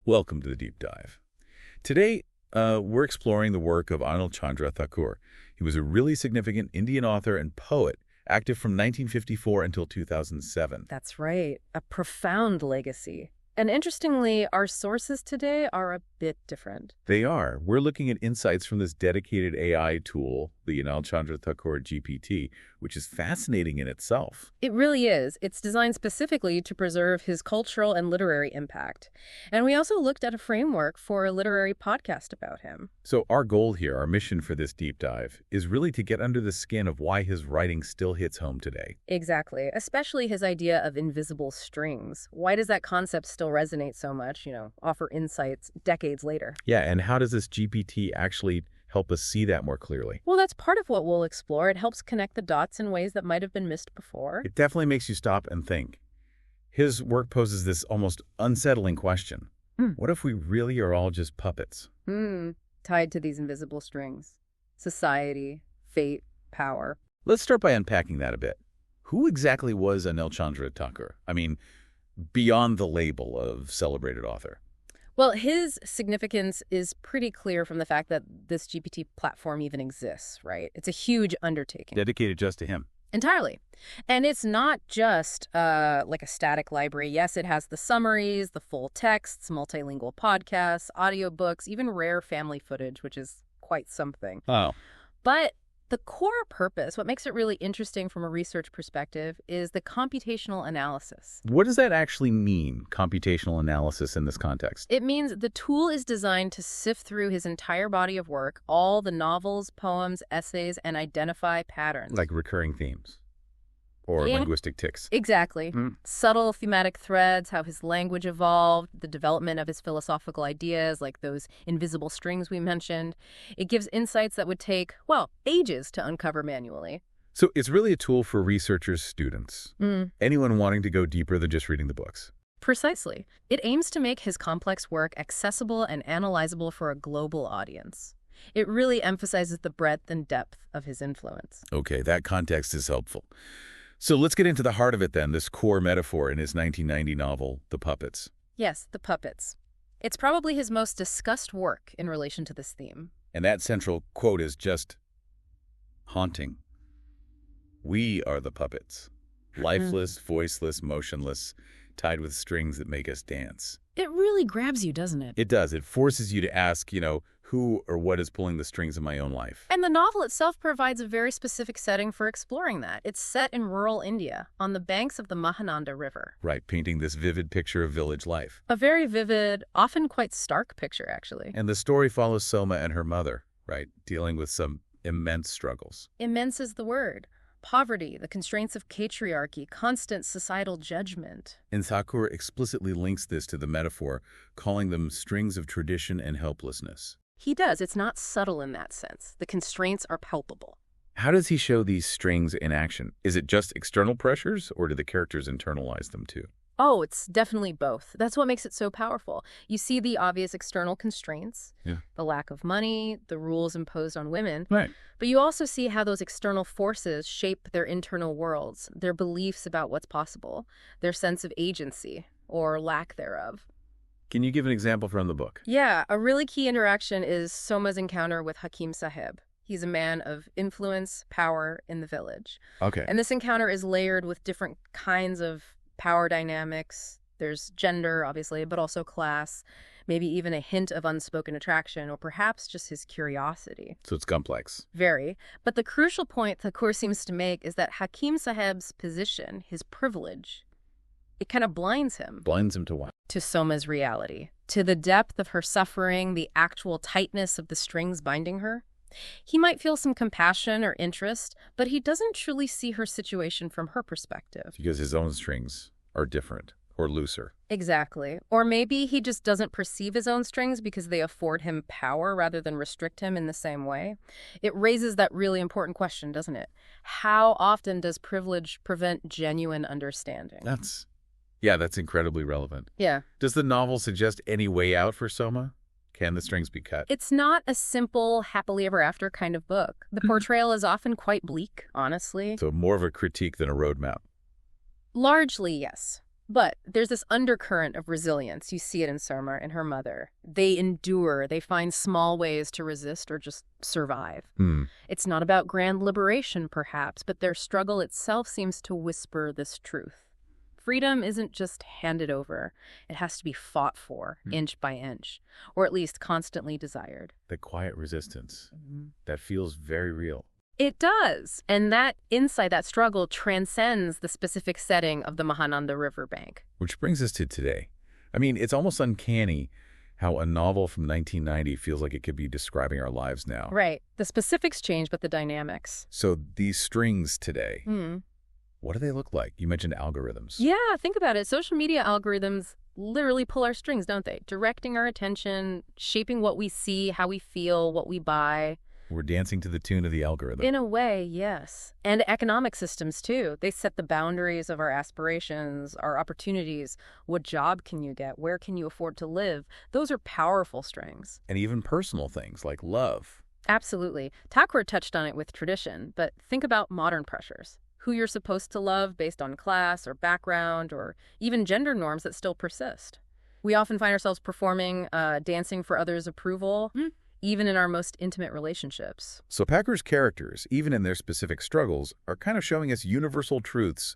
Welcome to the Deep Dive. Today, we're exploring the work of Anilchandra Thakur. He was a really significant Indian author and poet, active from 1954 until 2007. That's right. A profound legacy. And interestingly, our sources today are a bit different. They are. We're looking at insights from this dedicated AI tool, the Anilchandra Thakur GPT, which is fascinating in itself. It really is. It's designed specifically to preserve his cultural and literary impact. And we also looked at a framework for a literary podcast about him. So our goal here, our mission for this deep dive, is really to get under the skin of why his writing still hits home today. Exactly. Especially his idea of invisible strings. Why does that concept still resonate so much, offer insights decades later? Yeah, and how does this GPT actually help us see that more clearly? Well, that's part of what we'll explore. It helps connect the dots in ways that might have been missed before. It definitely makes you stop and think. His work poses this almost unsettling question. What if we really are all just puppets? Tied to these invisible strings. Society, fate, power. Let's start by unpacking that a bit. Who exactly was Anilchandra Thakur? I mean, beyond the label of celebrated author. Well, his significance is pretty clear from the fact that this GPT platform even exists, right? It's a huge undertaking. Dedicated just to him. Entirely. And it's not just like a static library. Yes, it has the summaries, the full texts, multilingual podcasts, audiobooks, even rare family footage, which is quite something. Oh. But the core purpose, what makes it really interesting from a research perspective, is the computational analysis. What does that actually mean, computational analysis in this context? It means the tool is designed to sift through his entire body of work, all the novels, poems, essays, and identify patterns. Like recurring themes or linguistic tics. Exactly. Subtle thematic threads, how his language evolved, the development of his philosophical ideas, like those invisible strings we mentioned. It gives insights that would take, well, ages to uncover manually. So it's really a tool for researchers, students, anyone wanting to go deeper than just reading the books. Precisely. It aims to make his complex work accessible and analyzable for a global audience. It really emphasizes the breadth and depth of his influence. Okay, that context is helpful. So let's get into the heart of it then, this core metaphor in his 1990 novel, The Puppets. Yes, The Puppets. It's probably his most discussed work in relation to this theme. And that central quote is just haunting. We are the puppets, lifeless, voiceless, motionless, tied with strings that make us dance. It really grabs you, doesn't it? It does. It forces you to ask, who or what is pulling the strings in my own life? And the novel itself provides a very specific setting for exploring that. It's set in rural India, on the banks of the Mahananda River. Right, painting this vivid picture of village life. A very vivid, often quite stark picture, actually. And the story follows Soma and her mother, right, dealing with some immense struggles. Immense is the word. Poverty, the constraints of patriarchy, constant societal judgment. And Thakur explicitly links this to the metaphor, calling them strings of tradition and helplessness. He does. It's not subtle in that sense. The constraints are palpable. How does he show these strings in action? Is it just external pressures, or do the characters internalize them too? Oh, it's definitely both. That's what makes it so powerful. You see the obvious external constraints, the lack of money, the rules imposed on women. Right. But you also see how those external forces shape their internal worlds, their beliefs about what's possible, their sense of agency, or lack thereof. Can you give an example from the book? Yeah, a really key interaction is Soma's encounter with Hakim Sahib. He's a man of influence, power in the village. Okay. And this encounter is layered with different kinds of power dynamics. There's gender, obviously, but also class, maybe even a hint of unspoken attraction, or perhaps just his curiosity. So it's complex. Very. But the crucial point Thakur seems to make is that Hakim Sahib's position, his privilege, it kind of blinds him. Blinds him to what? To Soma's reality, to the depth of her suffering, the actual tightness of the strings binding her. He might feel some compassion or interest, but he doesn't truly see her situation from her perspective. Because his own strings are different or looser. Exactly. Or maybe he just doesn't perceive his own strings because they afford him power rather than restrict him in the same way. It raises that really important question, doesn't it? How often does privilege prevent genuine understanding? That's incredibly relevant. Yeah. Does the novel suggest any way out for Soma? Can the strings be cut? It's not a simple happily ever after kind of book. The portrayal is often quite bleak, honestly. So more of a critique than a roadmap. Largely, yes. But there's this undercurrent of resilience. You see it in Surma and her mother. They endure. They find small ways to resist or just survive. It's not about grand liberation, perhaps, but their struggle itself seems to whisper this truth. Freedom isn't just handed over. It has to be fought for, inch by inch, or at least constantly desired. The quiet resistance. That feels very real. It does. And that insight, that struggle, transcends the specific setting of the Mahananda riverbank. Which brings us to today. I mean, it's almost uncanny how a novel from 1990 feels like it could be describing our lives now. Right. The specifics change, but the dynamics. So these strings today, what do they look like? You mentioned algorithms. Yeah, think about it. Social media algorithms literally pull our strings, don't they? Directing our attention, shaping what we see, how we feel, what we buy. We're dancing to the tune of the algorithm. In a way, yes. And economic systems, too. They set the boundaries of our aspirations, our opportunities. What job can you get? Where can you afford to live? Those are powerful strings. And even personal things like love. Absolutely. Thakur touched on it with tradition, but think about modern pressures. Who you're supposed to love based on class or background or even gender norms that still persist. We often find ourselves performing, dancing for others' approval, even in our most intimate relationships. So Thakur's characters, even in their specific struggles, are kind of showing us universal truths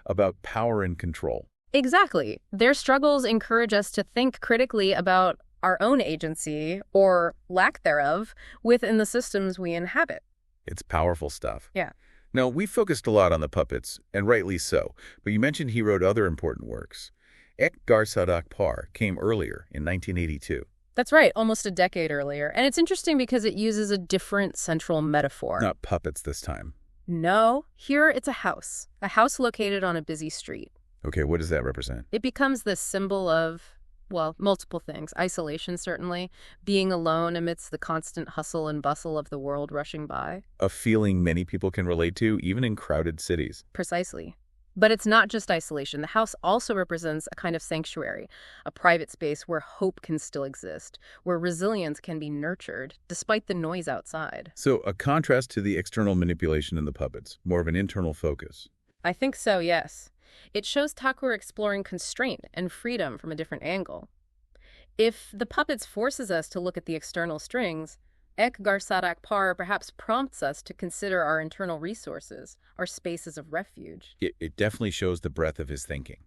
about power and control. Exactly. Their struggles encourage us to think critically about our own agency, or lack thereof, within the systems we inhabit. It's powerful stuff. Yeah. Now, we focused a lot on the puppets, and rightly so, but you mentioned he wrote other important works. Ek Ghar Sadak Par came earlier in 1982. That's right, almost a decade earlier. And it's interesting because it uses a different central metaphor. Not puppets this time. No, here it's a house located on a busy street. Okay, what does that represent? It becomes this symbol of, well, multiple things. Isolation, certainly. Being alone amidst the constant hustle and bustle of the world rushing by. A feeling many people can relate to, even in crowded cities. Precisely. But it's not just isolation. The house also represents a kind of sanctuary, a private space where hope can still exist, where resilience can be nurtured, despite the noise outside. So a contrast to the external manipulation in the puppets, more of an internal focus. I think so, yes. It shows Thakur exploring constraint and freedom from a different angle. If the puppets forces us to look at the external strings, Ek Ghar Sadak Par perhaps prompts us to consider our internal resources, our spaces of refuge. It definitely shows the breadth of his thinking.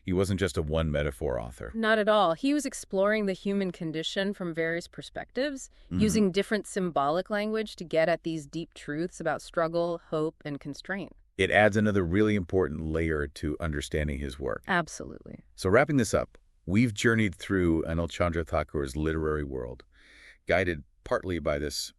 He wasn't just a one-metaphor author. Not at all. He was exploring the human condition from various perspectives, using different symbolic language to get at these deep truths about struggle, hope, and constraint. It adds another really important layer to understanding his work. Absolutely. So wrapping this up, we've journeyed through Anilchandra Thakur's literary world, guided partly by this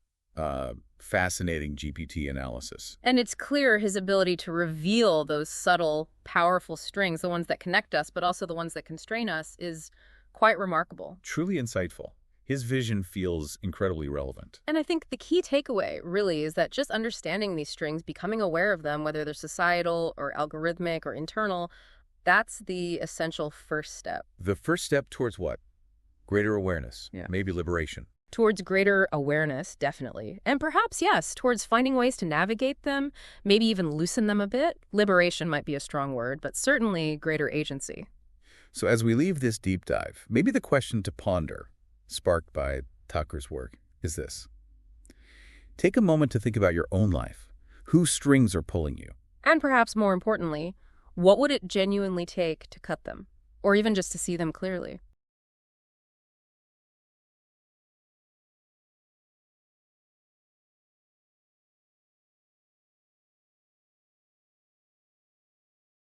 fascinating GPT analysis. And it's clear his ability to reveal those subtle, powerful strings, the ones that connect us, but also the ones that constrain us, is quite remarkable. Truly insightful. His vision feels incredibly relevant. And I think the key takeaway, really, is that just understanding these strings, becoming aware of them, whether they're societal or algorithmic or internal, that's the essential first step. The first step towards what? Greater awareness, maybe liberation. Towards greater awareness, definitely. And perhaps, yes, towards finding ways to navigate them, maybe even loosen them a bit. Liberation might be a strong word, but certainly greater agency. So as we leave this deep dive, maybe the question to ponder, sparked by Thakur's work, is this. Take a moment to think about your own life. Whose strings are pulling you? And perhaps more importantly, what would it genuinely take to cut them? Or even just to see them clearly?